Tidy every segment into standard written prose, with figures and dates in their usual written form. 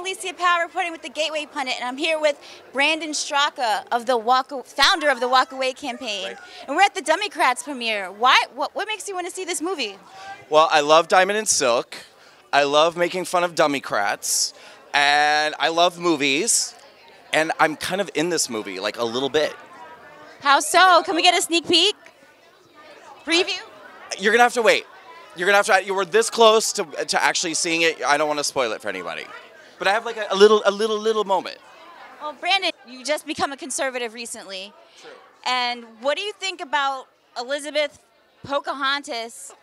Alicia Powe reporting with the Gateway Pundit, and I'm here with Brandon Straka, founder of the WalkAway Campaign. Right. And we're at the Democrats premiere. What makes you want to see this movie? Well, I love Diamond and Silk. I love making fun of Democrats. And I love movies. And I'm kind of in this movie, like a little bit. How so? Can we get a sneak peek? Preview? You're going to have to wait. You're going to have to, you were this close to actually seeing it. I don't want to spoil it for anybody. But I have like a little moment. Well, Brandon, you just become a conservative recently. True. And what do you think about Elizabeth Pocahontas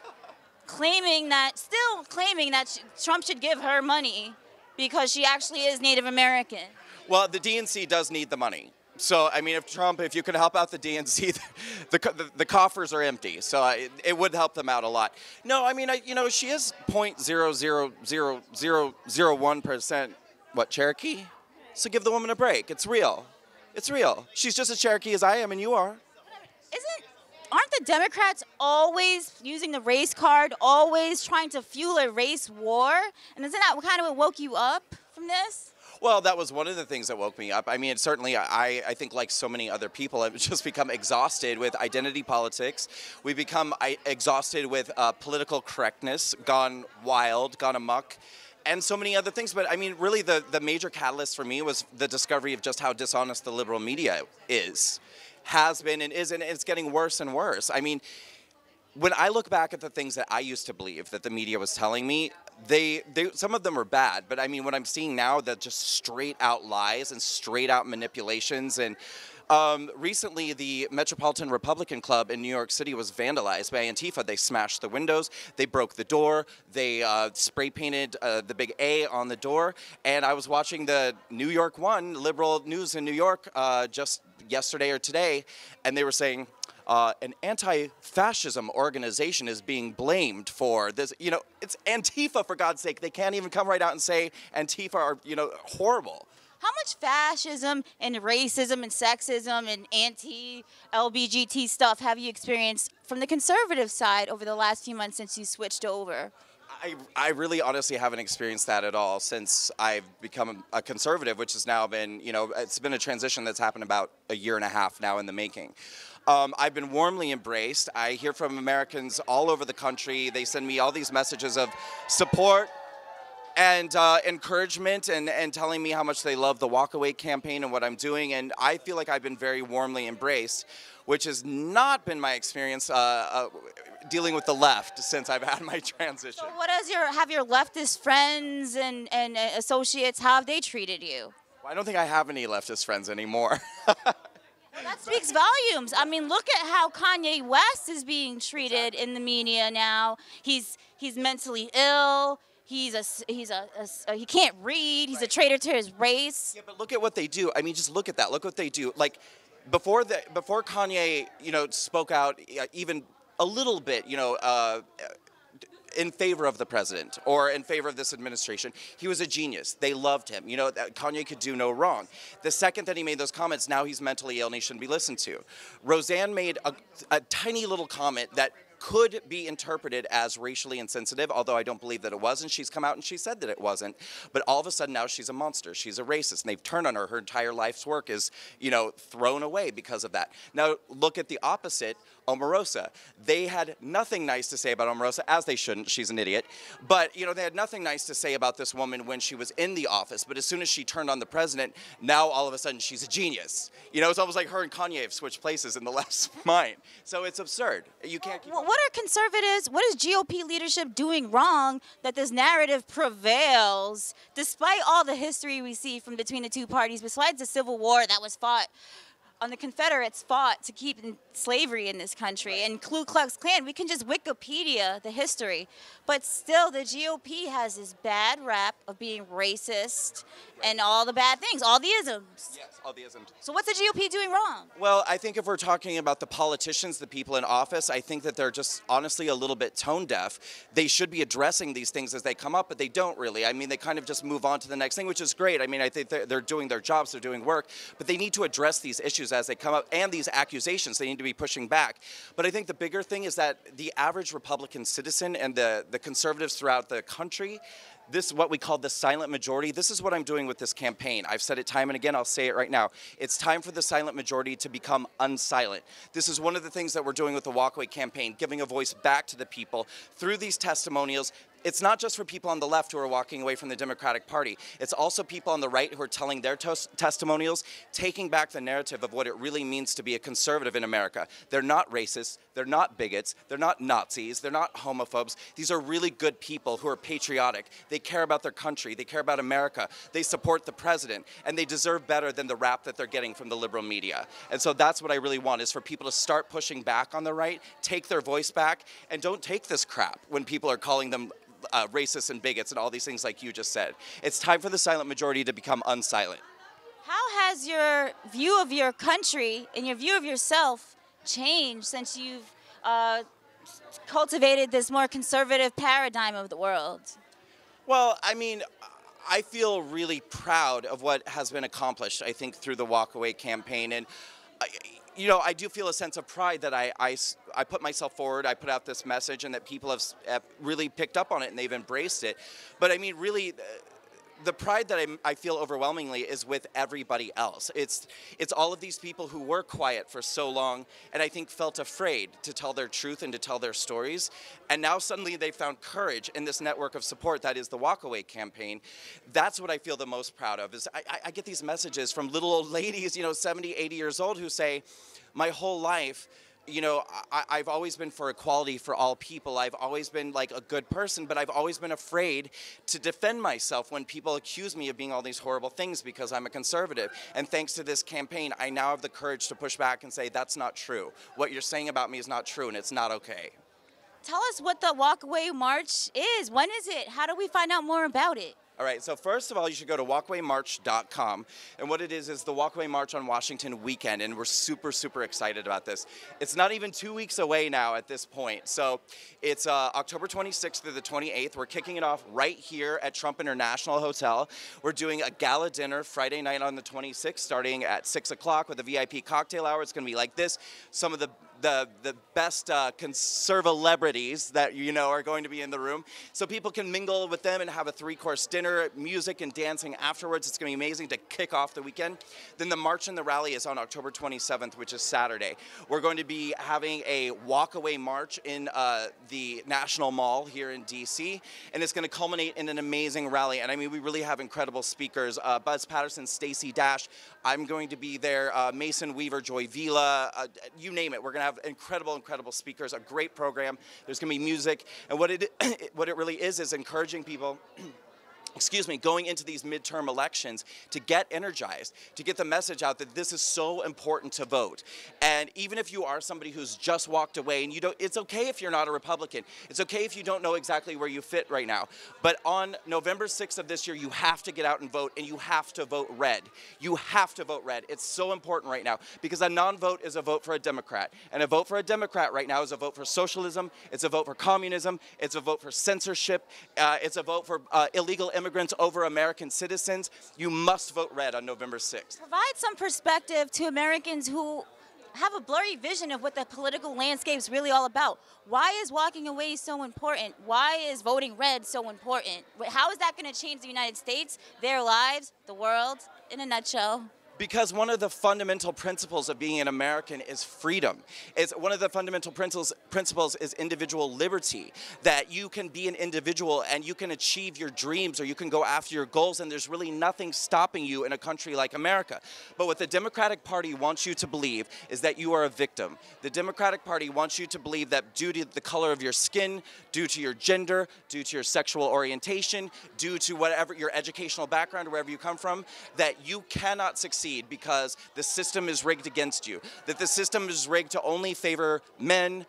still claiming that Trump should give her money because she actually is Native American? Well, the DNC does need the money. So, I mean, if you could help out the DNC, the coffers are empty. So it would help them out a lot. No, I mean, she is 0.00001%, Cherokee? So give the woman a break. It's real. It's real. She's just as Cherokee as I am and you are. Aren't the Democrats always using the race card, always trying to fuel a race war? And isn't that kind of what woke you up from this? Well, that was one of the things that woke me up. I mean, certainly, I think like so many other people, I've just become exhausted with identity politics. We've become exhausted with political correctness, gone wild, gone amok, and so many other things. But I mean, really, the major catalyst for me was the discovery of just how dishonest the liberal media has been, and is, and it's getting worse and worse. I mean, when I look back at the things that I used to believe that the media was telling me, some of them are bad, but I mean, what I'm seeing now, that just straight out lies and straight out manipulations. And recently, the Metropolitan Republican Club in New York City was vandalized by Antifa. They smashed the windows, they broke the door, they spray painted the big A on the door. And I was watching the New York One, liberal news in New York, just yesterday or today, and they were saying, an anti-fascism organization is being blamed for this. You know, it's Antifa, for God's sake. They can't even come right out and say Antifa are, horrible. How much fascism and racism and sexism and anti-LGBT stuff have you experienced from the conservative side over the last few months since you switched over? I really honestly haven't experienced that at all since I've become a conservative, which has now been, it's been a transition that's happened about a year and a half now in the making. I've been warmly embraced. I hear from Americans all over the country. They send me all these messages of support and encouragement and telling me how much they love the WalkAway campaign and what I'm doing. And I feel like I've been very warmly embraced, which has not been my experience dealing with the left since I've had my transition. So what have your leftist friends and associates, how have they treated you? Well, I don't think I have any leftist friends anymore. Well, that speaks volumes. I mean, look at how Kanye West is being treated in the media now. He's mentally ill. He can't read. He's a traitor to his race. Yeah, but look at what they do. I mean, just look at that. Look what they do. Like before Kanye, spoke out even a little bit, in favor of the president or in favor of this administration, he was a genius. They loved him. Kanye could do no wrong. The second that he made those comments, now he's mentally ill and he shouldn't be listened to. Roseanne made a tiny little comment that could be interpreted as racially insensitive, although I don't believe that it was, and she's come out and she said that it wasn't. But all of a sudden now she's a monster. She's a racist, and they've turned on her. Her entire life's work is, thrown away because of that. Now look at the opposite, Omarosa. They had nothing nice to say about Omarosa, as they shouldn't. She's an idiot. But, they had nothing nice to say about this woman when she was in the office. But as soon as she turned on the president, now all of a sudden she's a genius. It's almost like her and Kanye have switched places in the last mind. So it's absurd. You can't keep what are conservatives, what is GOP leadership doing wrong that this narrative prevails despite all the history we see from between the two parties, besides the Civil War that was fought on the Confederates fought to keep slavery in this country, and Ku Klux Klan? We can just Wikipedia the history, but still the GOP has this bad rap of being racist and all the bad things, all the isms. Yes, all the isms. So what's the GOP doing wrong? Well, I think if we're talking about the politicians, the people in office, I think that they're just honestly a little bit tone deaf. They should be addressing these things as they come up, but they don't really. I mean, they kind of just move on to the next thing, which is great. I mean, I think they're doing their jobs, they're doing work, but they need to address these issues as they come up, and these accusations they need to be pushing back. But I think the bigger thing is that the average Republican citizen and the conservatives throughout the country, this, what we call the silent majority, this is what I'm doing with this campaign. I've said it time and again, I'll say it right now. It's time for the silent majority to become unsilent. This is one of the things that we're doing with the WalkAway campaign, giving a voice back to the people through these testimonials. It's not just for people on the left who are walking away from the Democratic Party. It's also people on the right who are telling their testimonials, taking back the narrative of what it really means to be a conservative in America. They're not racists, they're not bigots, they're not Nazis, they're not homophobes. These are really good people who are patriotic. They care about their country, they care about America, they support the president, and they deserve better than the rap that they're getting from the liberal media. And so that's what I really want, is for people to start pushing back on the right, take their voice back, and don't take this crap when people are calling them racists and bigots and all these things like you just said. It's time for the silent majority to become unsilent. How has your view of your country and your view of yourself changed since you've cultivated this more conservative paradigm of the world? Well, I mean, I feel really proud of what has been accomplished, I think, through the WalkAway campaign. And you know, I do feel a sense of pride that I put myself forward, I put out this message, and that people have really picked up on it and they've embraced it. But I mean, really, the pride that I feel overwhelmingly is with everybody else. It's all of these people who were quiet for so long and I think felt afraid to tell their truth and to tell their stories. And now suddenly they found courage in this network of support that is the WalkAway campaign. That's what I feel the most proud of. Is I get these messages from little old ladies, you know, 70, 80 years old, who say, my whole life, you know, I've always been for equality for all people. I've always been like a good person, but I've always been afraid to defend myself when people accuse me of being all these horrible things because I'm a conservative. And thanks to this campaign, I now have the courage to push back and say, that's not true. What you're saying about me is not true, and it's not okay. Tell us what the WalkAway March is. When is it? How do we find out more about it? All right, so first of all, you should go to walkawaymarch.com. And what it is the WalkAway March on Washington weekend, and we're super, super excited about this. It's not even 2 weeks away now at this point. So it's October 26th through the 28th. We're kicking it off right here at Trump International Hotel. We're doing a gala dinner Friday night on the 26th, starting at 6 o'clock with a VIP cocktail hour. It's going to be like this. Some of the best conserva-lebrities that you know are going to be in the room. So people can mingle with them and have a 3-course dinner, music and dancing afterwards. It's going to be amazing to kick off the weekend. Then the March and the Rally is on October 27th, which is Saturday. We're going to be having a walk-away march in the National Mall here in D.C., and it's going to culminate in an amazing rally. And I mean, we really have incredible speakers. Buzz Patterson, Stacey Dash. I'm going to be there. Mason Weaver, Joy Vila, you name it. We're going to have incredible, incredible speakers, a great program. There's going to be music. And what it really is encouraging people excuse me, going into these midterm elections to get energized, to get the message out that this is so important to vote. And even if you are somebody who's just walked away, and you don't, it's okay if you're not a Republican. It's okay if you don't know exactly where you fit right now. But on November 6th of this year, you have to get out and vote, and you have to vote red. You have to vote red. It's so important right now, because a non-vote is a vote for a Democrat. And a vote for a Democrat right now is a vote for socialism, it's a vote for communism, it's a vote for censorship, it's a vote for illegal immigrants over American citizens. You must vote red on November 6th. Provide some perspective to Americans who have a blurry vision of what the political landscape is really all about. Why is walking away so important? Why is voting red so important? How is that going to change the United States, their lives, the world, in a nutshell? Because one of the fundamental principles of being an American is freedom. One of the fundamental principles is individual liberty, that you can be an individual and you can achieve your dreams or you can go after your goals, and there's really nothing stopping you in a country like America. But what the Democratic Party wants you to believe is that you are a victim. The Democratic Party wants you to believe that due to the color of your skin, due to your gender, due to your sexual orientation, due to whatever your educational background or wherever you come from, that you cannot succeed because the system is rigged against you, that the system is rigged to only favor men,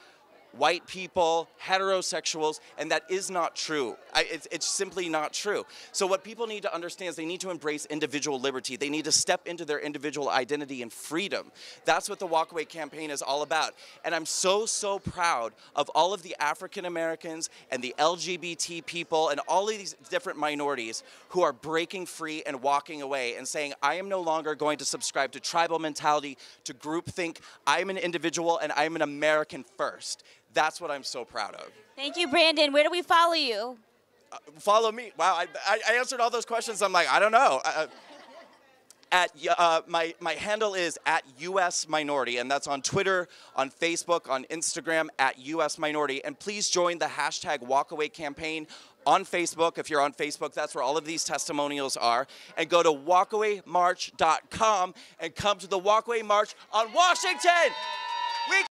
white people, heterosexuals, and that is not true. It's simply not true. So what people need to understand is they need to embrace individual liberty. They need to step into their individual identity and freedom. That's what the WalkAway campaign is all about. And I'm so, so proud of all of the African Americans and the LGBT people and all of these different minorities who are breaking free and walking away and saying, I am no longer going to subscribe to tribal mentality, to groupthink. I'm an individual and I'm an American first. That's what I'm so proud of. Thank you, Brandon. Where do we follow you? Follow me. Wow, I answered all those questions. I'm like, I don't know. My handle is @US Minority, and that's on Twitter, on Facebook, on Instagram @US Minority. And please join the hashtag WalkAway Campaign on Facebook. If you're on Facebook, that's where all of these testimonials are. And go to walkawaymarch.com and come to the Walkaway March on Washington.